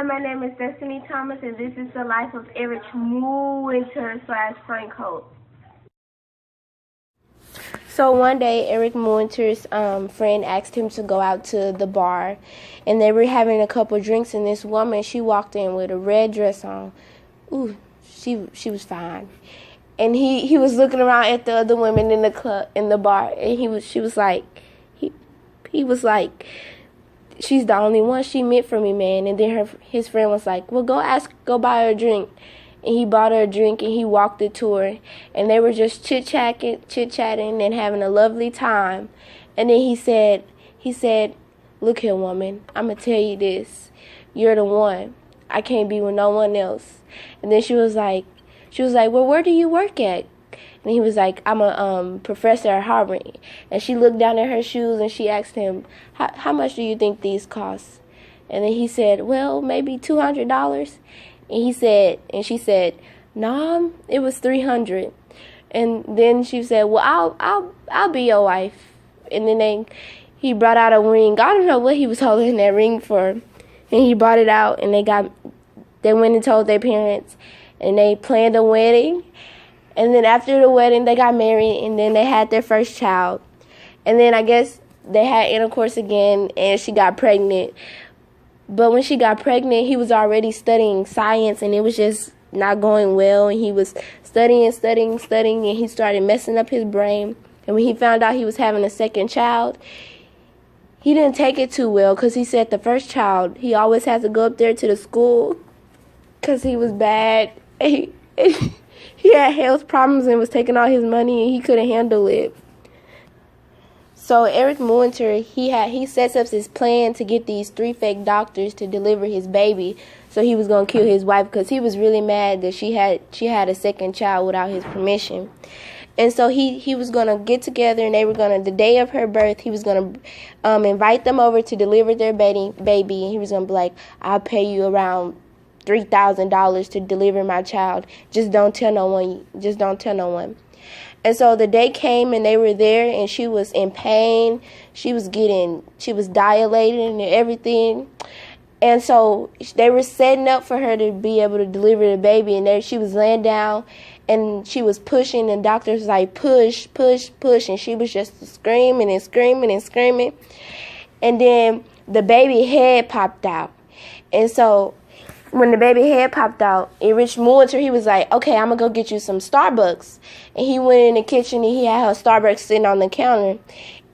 Hi, my name is Destiny Thomas, and this is the life of Erich Muenter / Frank Holt. So one day, Erich Muenter's friend asked him to go out to the bar, and they were having a couple drinks, and this woman, she walked in with a red dress on. Ooh, she was fine. And he was looking around at the other women in the club, in the bar, and he was like, she's the only one she meant for me, man. And then his friend was like, well, go buy her a drink. And he bought her a drink, and he walked the tour, and they were just chit-chatting and having a lovely time. And then he said, look here, woman, I'm going to tell you this. You're the one. I can't be with no one else. And then she was like, well, where do you work at? And he was like, I'm a professor at Harvard. And she looked down at her shoes, and she asked him, how much do you think these cost? And then he said, well, maybe $200. And she said, nah, it was $300. And then she said, well, I'll be your wife. And then he brought out a ring. I don't know what he was holding that ring for. And he brought it out, and they went and told their parents, and they planned a wedding. And then after the wedding, they got married, and then they had their first child. And then I guess they had intercourse again, and she got pregnant. But when she got pregnant, he was already studying science, and it was just not going well. And he was studying, and he started messing up his brain. And when he found out he was having a second child, he didn't take it too well, because he said the first child, he always had to go up there to the school because he was bad. He had health problems and was taking all his money, and he couldn't handle it. So Erich Muenter, he sets up his plan to get these 3 fake doctors to deliver his baby. So he was going to kill his wife, because he was really mad that she had a second child without his permission. And so he was going to get together, and they were going to, the day of her birth, he was going to invite them over to deliver their baby. And he was going to be like, I'll pay you around $3,000 to deliver my child. Just don't tell no one. And so the day came, and they were there, and she was in pain. She was dilated and everything. And so they were setting up for her to be able to deliver the baby. And she was laying down, and she was pushing, and doctors was like, push. And she was just screaming. And then the baby head popped out. And so when the baby head popped out, Erich Muenter, he was like, okay, I'm going to go get you some Starbucks. And he went in the kitchen, and he had her Starbucks sitting on the counter.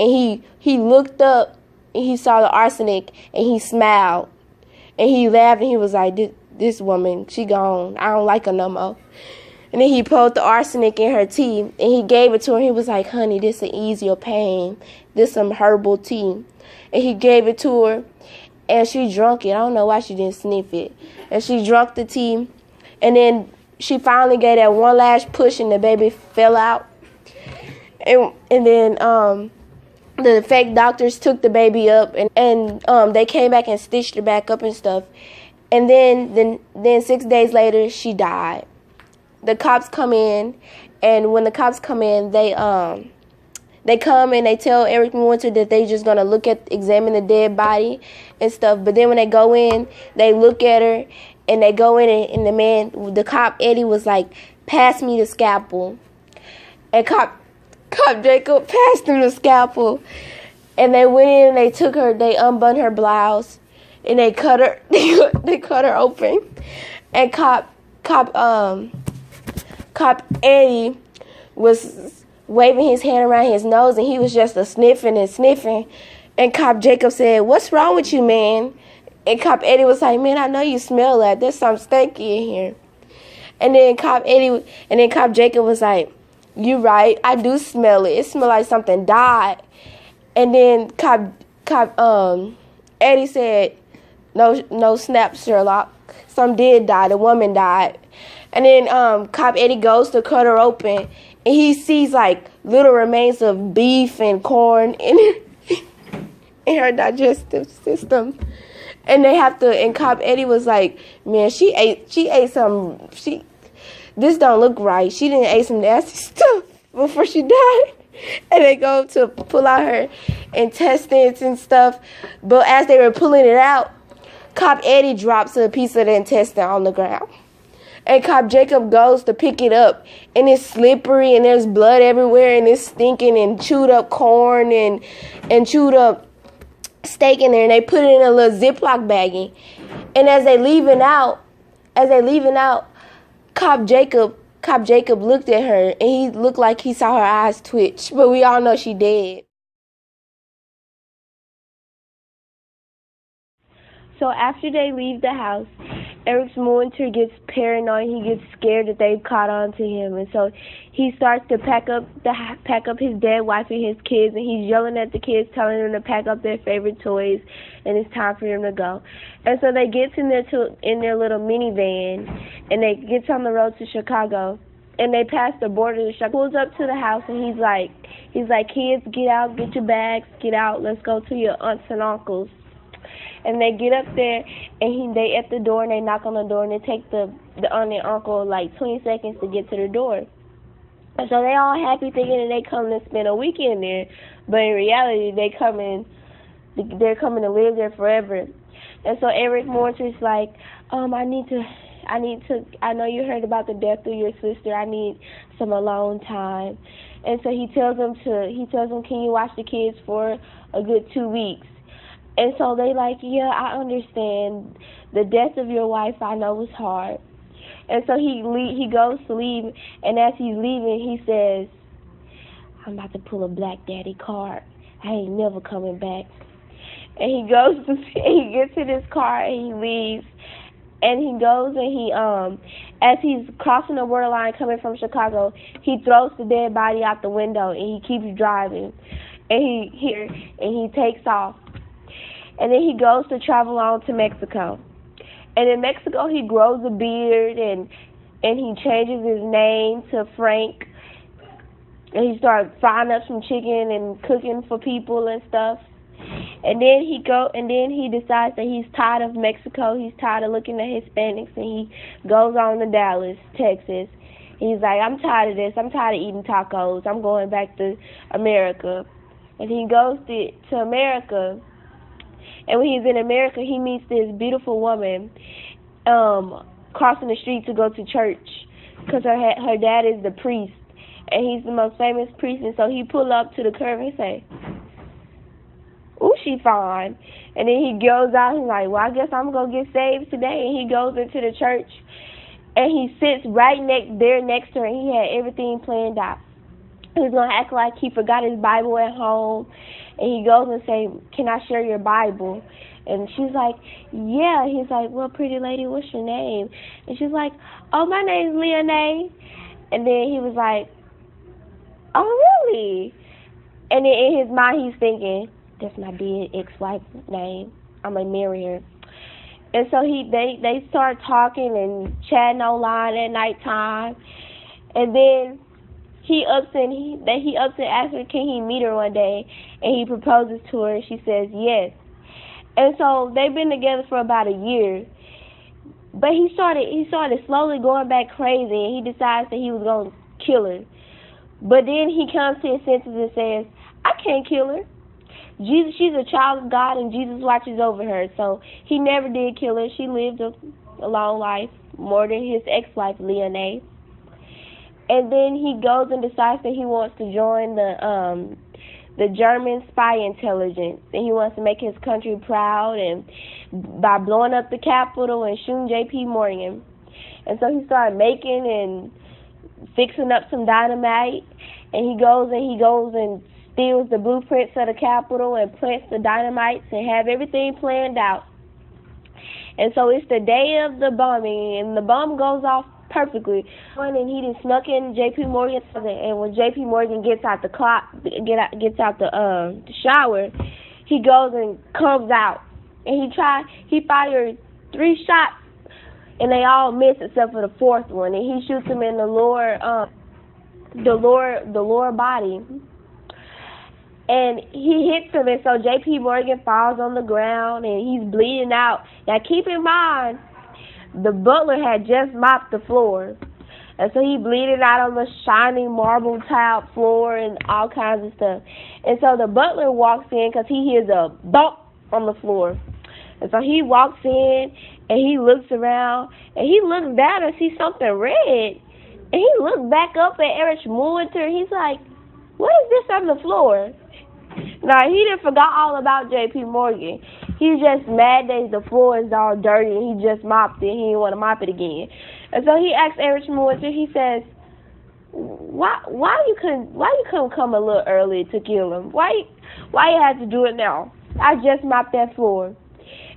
And he looked up, and he saw the arsenic, and he smiled. And he laughed, and he was like, this woman, she gone. I don't like her no more. And then he pulled the arsenic in her tea, and he gave it to her. He was like, honey, this will ease your pain. This some herbal tea. And he gave it to her. And she drunk it. I don't know why she didn't sniff it. And she drunk the tea. And then she finally gave that one last push, and the baby fell out. And then the fake doctors took the baby up, and they came back and stitched her back up and stuff. And then 6 days later, she died. The cops come in, and when the cops come in, they come and they tell Erich Muenter that they just going to examine the dead body and stuff. But then when they go in, they look at her, and they go in, and the cop, Eddie, was like, pass me the scalpel. And Cop Jacob passed him the scalpel. And they went in, and they took her, they unbun her blouse, and they cut her, they cut her open. And Cop Eddie was waving his hand around his nose, and he was just sniffing. And Cop Jacob said, what's wrong with you, man? And Cop Eddie was like, man, I know you smell that. There's something stinky in here. And then Cop Jacob was like, you right, I do smell it. It smells like something died. And then Eddie said, no snap, Sherlock. Some did die. The woman died. And then Cop Eddie goes to cut her open, and he sees like little remains of beef and corn in her digestive system. And Cop Eddie was like, man, she ate some, this don't look right. She didn't eat some nasty stuff before she died. And they go to pull out her intestines and stuff. But as they were pulling it out, Cop Eddie drops a piece of the intestine on the ground. And Cop Jacob goes to pick it up, and it's slippery, and there's blood everywhere, and it's stinking, and chewed up corn, and chewed up steak in there, and they put it in a little Ziploc baggie. And as they leaving out, Cop Jacob looked at her, and he looked like he saw her eyes twitch, but we all know she dead. So after they leave the house, Erich Muenter gets paranoid. He gets scared that they've caught on to him, and so he starts to pack up his dead wife and his kids, and he's yelling at the kids, telling them to pack up their favorite toys, and it's time for them to go. And so they get in their little minivan, and they get on the road to Chicago, and they pass the border to Chicago. Pulls up to the house, and he's like, kids, get out, get your bags, get out, let's go to your aunts and uncles. And they get up there, and they at the door, and they knock on the door, and they take the aunt and uncle like 20 seconds to get to the door. And so they all happy thinking that they come to spend a weekend there, but in reality, they're coming to live there forever. And so Erich Muenter's like, I know you heard about the death of your sister. I need some alone time. And so he tells them, can you watch the kids for a good 2 weeks? And so they like, yeah, I understand. The death of your wife, I know, was hard. And so he goes to leave, and as he's leaving, he says, I'm about to pull a Black Daddy card. I ain't never coming back. And he gets in his car, and he leaves. And he goes, and as he's crossing the borderline coming from Chicago, he throws the dead body out the window, and he keeps driving. And he takes off. And then he goes to travel on to Mexico. And in Mexico, he grows a beard, and he changes his name to Frank. And he starts frying up some chicken and cooking for people and stuff. And then he decides that he's tired of Mexico. He's tired of looking at Hispanics, and he goes on to Dallas, Texas. He's like, I'm tired of this. I'm tired of eating tacos. I'm going back to America. And he goes to America. And when he's in America, he meets this beautiful woman crossing the street to go to church because her dad is the priest, and he's the most famous priest. And so he pull up to the curb and say, ooh, she fine. And then he goes out, he's like, well, I guess I'm going to get saved today. And he goes into the church, and he sits right next to her, and he had everything planned out. He was going to act like he forgot his Bible at home. And he goes and say, can I share your Bible? And she's like, yeah. He's like, well, pretty lady, what's your name? And she's like, oh, my name's Leonie. And then he was like, oh, really? And then in his mind, he's thinking, that's my dead ex-wife's name. I'm going to marry her. And so they start talking and chatting online at nighttime. And then he ups and asks her, can he meet her one day? And he proposes to her, and she says yes. And so they've been together for about a year. But he started slowly going back crazy, and he decides that he was going to kill her. But then he comes to his senses and says, I can't kill her. She's a child of God, and Jesus watches over her. So he never did kill her. She lived a long life, more than his ex-wife, Leonie. And then he goes and decides that he wants to join the German spy intelligence, and he wants to make his country proud, and by blowing up the Capitol and shooting J.P. Morgan. And so he started making and fixing up some dynamite, and he goes and steals the blueprints of the Capitol and plants the dynamites and have everything planned out. And so it's the day of the bombing, and the bomb goes off perfectly. And he just snuck in J.P. Morgan, and when J.P. Morgan gets out the shower, he goes and comes out, and he fired 3 shots, and they all miss except for the 4th one, and he shoots him in the lower body. And he hits him, and so J.P. Morgan falls on the ground, and he's bleeding out. Now, keep in mind, the butler had just mopped the floor. And so he bleeding out on the shiny marble tiled floor and all kinds of stuff. And so the butler walks in because he hears a bump on the floor. And so he walks in, and he looks around, and he looks down and sees something red. And he looks back up at Erich Muenter. He's like, what is this on the floor? Now, he didn't forgot all about J.P. Morgan. He's just mad that the floor is all dirty, and he just mopped it. He didn't want to mop it again. And so he asks Erich Muenter, he says, why you couldn't come a little early to kill him? Why you had to do it now? I just mopped that floor.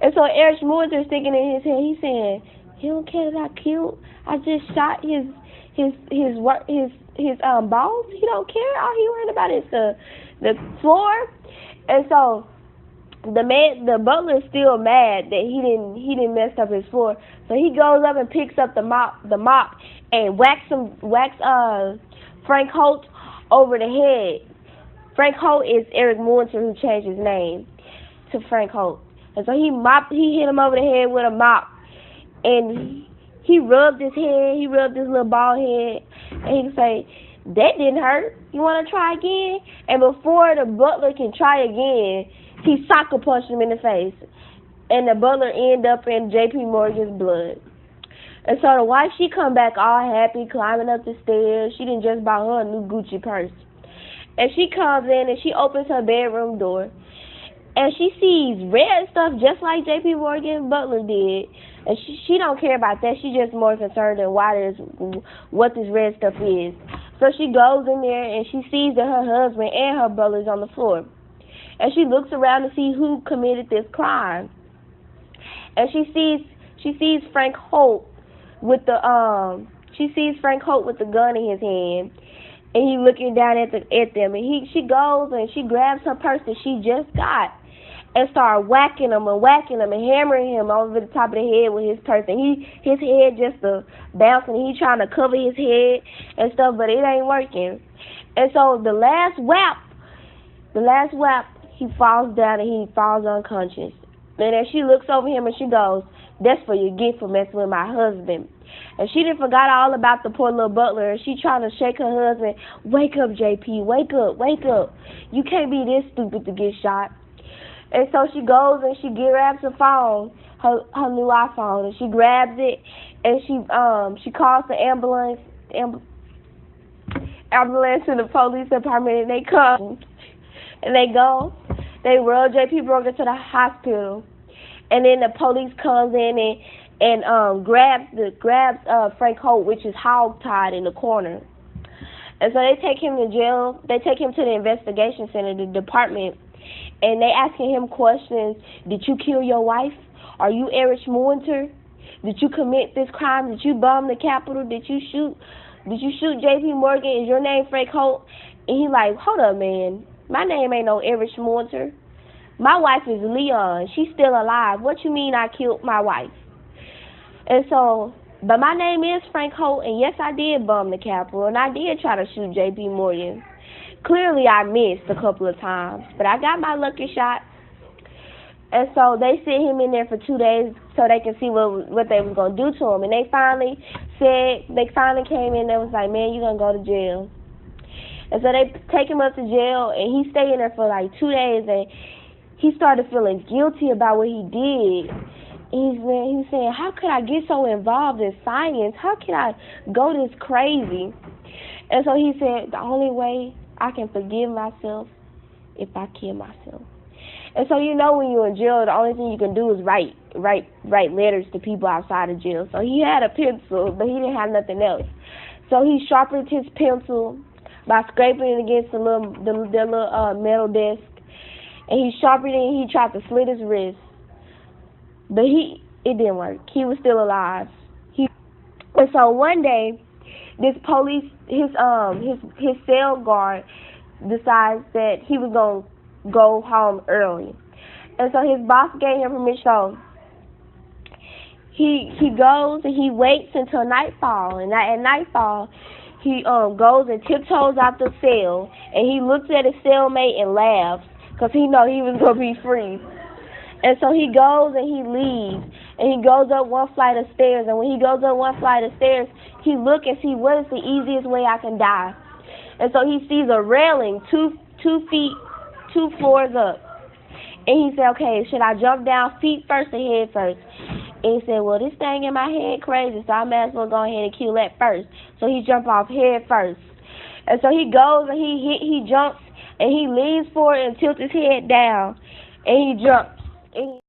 And so Erich Muenter is thinking in his head, he's saying, he don't care that I killed. I just shot his boss. He don't care. All he worried about is the floor. And so the butler is still mad that he didn't mess up his floor. So he goes up and picks up the mop and whacks Frank Holt over the head. Frank Holt is Erich Muenter, who changed his name to Frank Holt. And so he hit him over the head with a mop, and he rubbed his head, he rubbed his little bald head, and he say, that didn't hurt. You want to try again? And before the butler can try again, he soccer punched him in the face, and the butler ended up in J.P. Morgan's blood. And so the wife, she come back all happy, climbing up the stairs. She didn't just buy her a new Gucci purse. And she comes in and she opens her bedroom door. And she sees red stuff just like J.P. Morgan Butler did. And she don't care about that. She's just more concerned in what this red stuff is. So she goes in there and she sees that her husband and her brother's on the floor. And she looks around to see who committed this crime. And she sees Frank Holt with the gun in his hand. And he looking down at them. And she goes and she grabs her purse that she just got and start whacking him and hammering him over the top of the head with his purse. And his head just bouncing. He trying to cover his head and stuff, but it ain't working. And so the last whap, he falls down and he falls unconscious. And then she looks over him and she goes, that's for your gift for messing with my husband. And she didn't forgot all about the poor little butler. And she trying to shake her husband. Wake up, JP. Wake up. You can't be this stupid to get shot. And so she goes and she grabs her phone, her new iPhone, and she grabs it and she calls the ambulance and the police department, and they come and they go. They rub J.P. Morgan to the hospital, and then the police comes in and grabs Frank Holt, which is hog-tied in the corner. And so they take him to jail. They take him to the investigation center, the department, and they asking him questions. Did you kill your wife? Are you Erich Muenter? Did you commit this crime? Did you bomb the Capitol? Did you shoot J.P. Morgan? Is your name Frank Holt? And he like, hold up, man. My name ain't no Erich Muenter. My wife is Leon. She's still alive. What you mean I killed my wife? And so, but my name is Frank Holt, and yes, I did bomb the Capitol, and I did try to shoot J.P. Morgan. Clearly, I missed a couple of times, but I got my lucky shot. And so they sit him in there for 2 days so they can see what they was gonna do to him. And they finally came in and was like, man, you're gonna go to jail. And so they take him up to jail, and he stayed in there for like 2 days, and he started feeling guilty about what he did. He's saying, how could I get so involved in science? How can I go this crazy? And so he said, the only way I can forgive myself if I kill myself. And so when you're in jail, the only thing you can do is write letters to people outside of jail. So he had a pencil, but he didn't have nothing else. So he sharpened his pencil by scraping it against the little metal desk, and he sharpened it and he tried to slit his wrist. But it didn't work. He was still alive. And so one day, this police, his cell guard decides that he was gonna go home early, and so his boss gave him permission. So he goes and he waits until nightfall, and at nightfall, he goes and tiptoes out the cell, and he looks at his cellmate and laughs because he know he was gonna be free. And so he goes and he leaves, and he goes up one flight of stairs. And when he goes up one flight of stairs, he look and see what is the easiest way I can die. And so he sees a railing 2 feet, 2 floors up. And he said, okay, should I jump down feet first or head first? And he said, well, this thing in my head crazy, so I may as well go ahead and kill that first. So he jumped off head first. And so he goes and he jumps and he leans forward and tilts his head down and he jumps. And